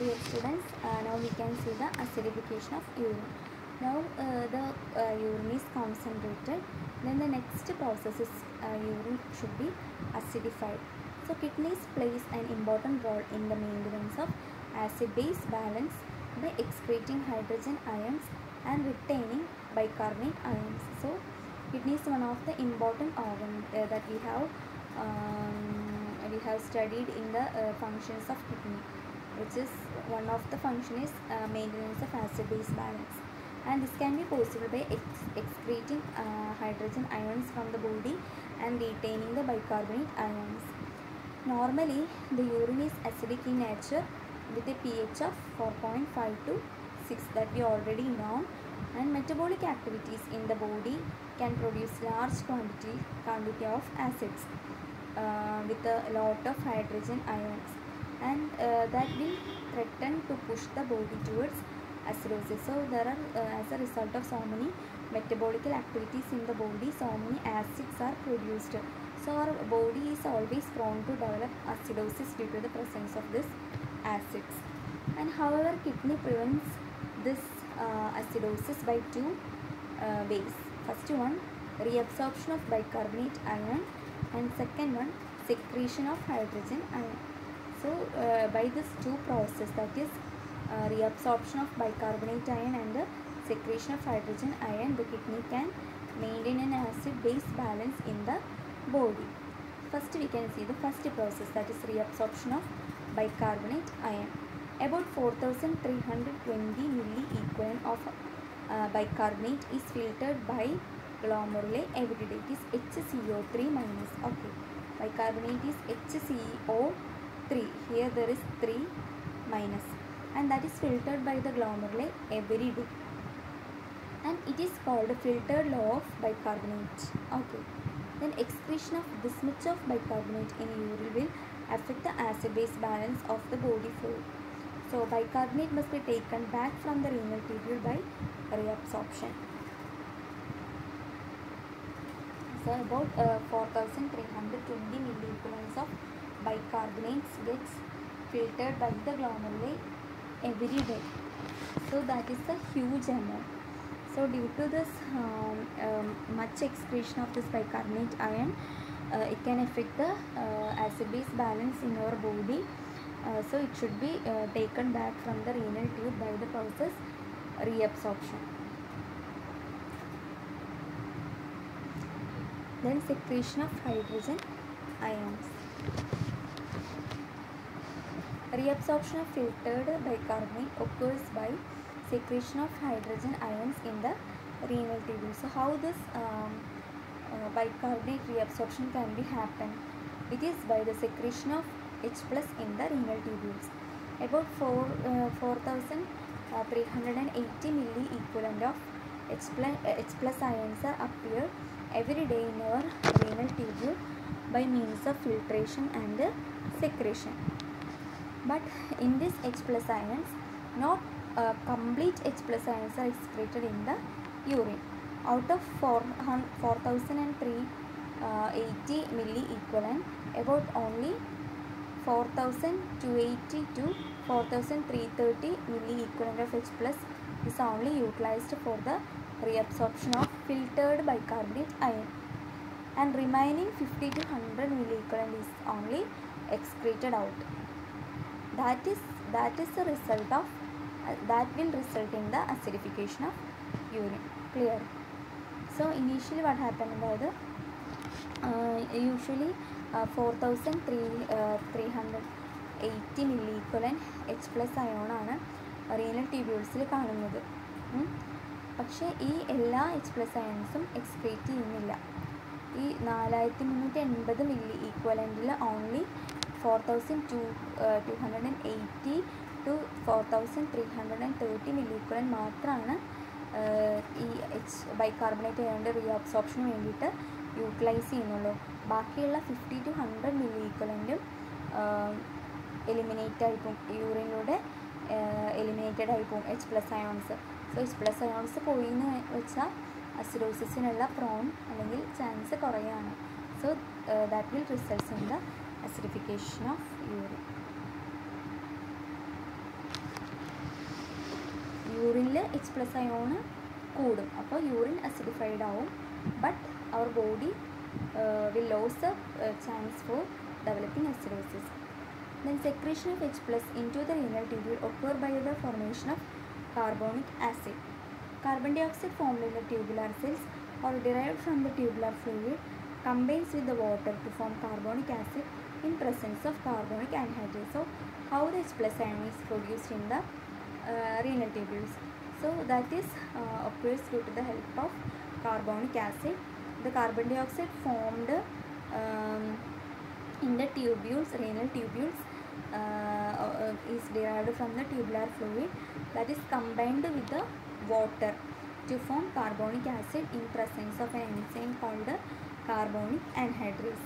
dear students, now we can see the acidification of urine. Now the urine is concentrated, then the next process is urine should be acidified. So kidneys plays an important role in the maintenance of acid-base balance by excreting hydrogen ions and retaining bicarbonate ions. So kidney is one of the important organ that we have studied in the functions of kidney, which is one of the function is maintenance of acid-base balance, and this can be possible by excreting hydrogen ions from the body and retaining the bicarbonate ions. Normally the urine is acidic in nature with a pH of 4.5 to 6 that we already know, and metabolic activities in the body can produce large quantity of acids with a lot of hydrogen ions, and that will threaten to push the body towards acidosis. So there are as a result of so many metabolic activities in the body, so many acids are produced. So our body is always prone to develop acidosis due to the presence of this acids. And however, kidney prevents this acidosis by two ways. First one, reabsorption of bicarbonate ion, and second one, secretion of hydrogen ion. So by this two process, that is reabsorption of bicarbonate ion and the secretion of hydrogen ion, the kidney can maintain an acid-base balance in the body. First we can see the first process, that is reabsorption of bicarbonate ion. About 4320 milliequivalent of bicarbonate is filtered by glomeruli every day. It is HCO3 minus. Okay, bicarbonate is HCO3. Here there is 3 minus, and that is filtered by the glomeruli every day, and it is called filtered law of bicarbonate. Okay, then excretion of this much of bicarbonate in urine will affect the acid-base balance of the body fluid. So bicarbonate must be taken back from the renal tubule by reabsorption. So about 4320 milliequivalents of bicarbonates gets filtered by the glomeruli every day. So that is a huge amount. So due to this much excretion of this bicarbonate ion, it can affect the acid-base balance in our body. So it should be taken back from the renal tube by the process reabsorption. Then secretion of hydrogen ions. Reabsorption of filtered bicarbonate occurs by secretion of hydrogen ions in the renal tubule. So how this bicarbonate reabsorption can be happen? It is by the secretion of H plus in the renal tubules. About 4380 milliequivalent of H plus ions are appear every day in our renal tubule by means of filtration and secretion. But in this H plus ions, not complete H plus ions are excreted in the urine. Out of 4080 milliequivalent, about only 4280 to 4330 milliequivalent of H plus is only utilized for the reabsorption of filtered bicarbonate ion, and remaining 50 to 100 milliequivalent is only excreted out. That is the result of that will result in the acidification of urine. Clear? So initially what happened about usually 4380 milliequivalent H plus ion ആണ് renal tubules കാണുന്നത്. പക്ഷേ ഈ എല്ലാ H plus ionsഉം excrete ചെയ്യുന്നില്ല. ഈ 4380 milliequivalentൽ only 4280 to 4330 milliequivalent മാത്രമാണ് ഈ bicarbonate അയോണിൻ്റെ റീഅബ്സോർപ്ഷന് വേണ്ടിയിട്ട് യൂട്ടിലൈസ് ചെയ്യുന്നുള്ളൂ. ബാക്കിയുള്ള 50 to 100 milliequivalentum എലിമിനേറ്റ് ആയിപ്പോവും, യൂറിനിലൂടെ എലിമിനേറ്റഡ് ആയിപ്പോവും H plus ions. So H plus ions പോയി എന്ന് വെച്ചാൽ അസിഡോസിസിനുള്ള പ്രോൺ അല്ലെങ്കിൽ ചാൻസ് കുറയാണ്. So that will results in the acidification of urine. യൂറിനിൽ H+ അയോണ് കൂടും, അപ്പോൾ യൂറിൻ അസിഡിഫൈഡ് ആവും. But our body will lose the chance for developing acidosis. Then secretion of H+ into the renal tubule occur by the formation of carbonic acid. Carbon dioxide formed in the tubular cells or derived from the tubular fluid combines with the water to form carbonic acid in presence of carbonic anhydrase. So how the H+ ion is produced in the renal tubules? So that is occurs due to the help of carbonic acid. The carbon dioxide formed in the tubules, renal tubules, is derived from the tubular fluid that is combined with the water to form carbonic acid in presence of an enzyme called carbonic anhydrase,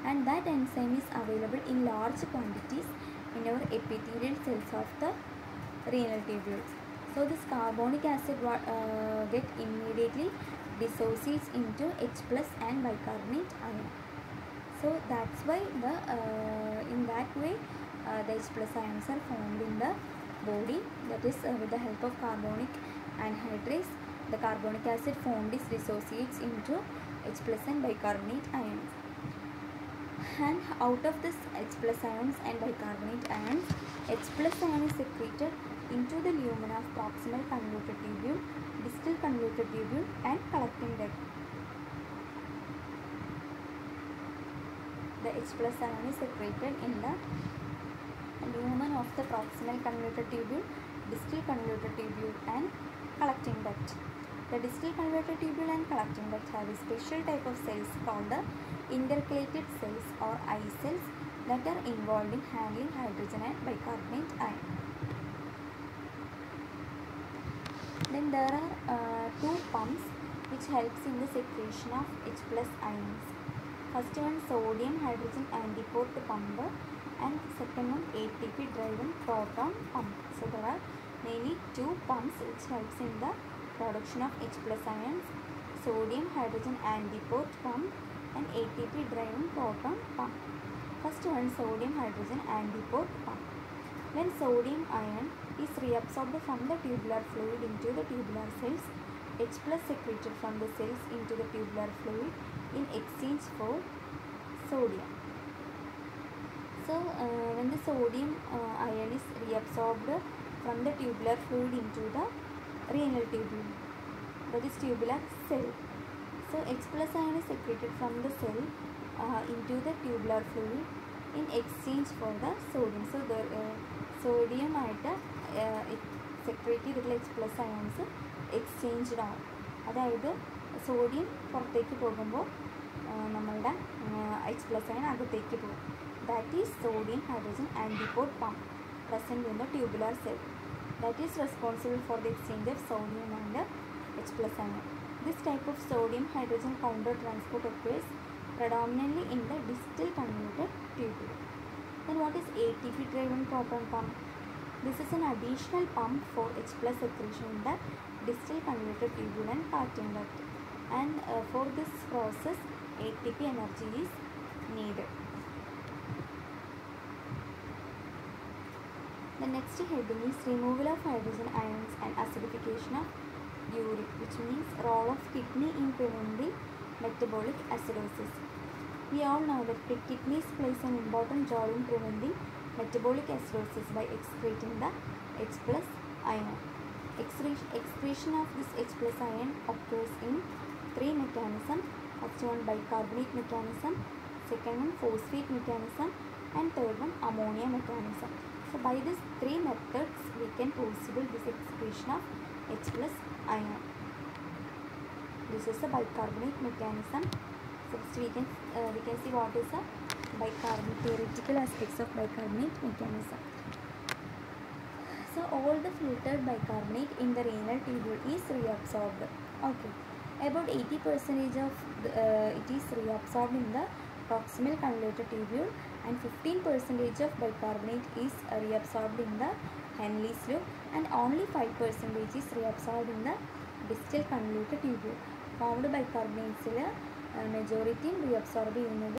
and that enzyme is available in large quantities in our epithelial cells of the renal tubules. So this carbonic acid get immediately dissociates into H+ and bicarbonate ion. So that's why the in that way the H+ ions are formed in the body, that is with the help of carbonic anhydrase. The carbonic acid formed is dissociates into H+ and bicarbonate ions, and out of this H+ ions and bicarbonate ions, H+ ion is secreted into the lumen of proximal convoluted tubule, distal convoluted tubule, and collecting duct. The H+ ion is secreted in the lumen of the proximal convoluted tubule, distal convoluted tubule, and collecting duct. The distal convoluted tubule and collecting duct have a special type of cells called the intercalated cells or eye cells that are involved in handling hydrogen and bicarbonate ion. Then there are two pumps which helps in the secretion of H+ ions. First one, sodium hydrogen antiport pump, and second one, ATP driven proton pump. So there are mainly two pumps which helps in the production of H+ ions: sodium hydrogen antiport pump and ATP driven proton pump. First one, sodium hydrogen antiport pump. When sodium ion is reabsorbed from the tubular fluid into the tubular cells, H+ secreted from the cells into the tubular fluid in exchange for sodium. So when the sodium ion is reabsorbed from the tubular fluid into the renal tubule, that is tubular cell, so H+ ion is secreted from the cell into the tubular fluid in exchange for the sodium. So the sodium ആയിട്ട് secrete ചെയ്തിട്ടുള്ള H+ ions exchanged ആവും. അതായത് sodium പുറത്തേക്ക് പോകുമ്പോൾ നമ്മളുടെ H+ ion അകത്തേക്ക് പോകും. That is sodium hydrogen antiport pump present in the tubular cell, that is responsible for the exchange of sodium and H+ ion. This type of sodium hydrogen counter transport occurs predominantly in the distal convoluted tubule. Then what is ATP driven proton pump? This is an additional pump for H+ secretion in the distal convoluted tubule and collecting duct, and for this process ATP energy is needed. The next heading is removal of hydrogen ions and acidification of urine, which means role of kidney in preventing metabolic acidosis. We all know that kidneys plays an important role in preventing metabolic acidosis by excreting the H+ ion. Excretion of this H+ ion occurs in three mechanisms. First one, bicarbonate mechanism, second one, phosphate mechanism, and third one, ammonia mechanism. So by these three methods we can possible this excretion of H+ ion. This is a bicarbonate mechanism. First we can see what is a bicarbonate, theoretical aspects of bicarbonate mechanism. So all the filtered bicarbonate in the renal tubule is reabsorbed. Okay, about 80% of it is reabsorbed in the proximal convoluted tubule, and 15% of bicarbonate is reabsorbed in the Henle's loop, and only 5% is reabsorbed in the distal convoluted tubule. Formed bicarbonates majority reabsorbed in the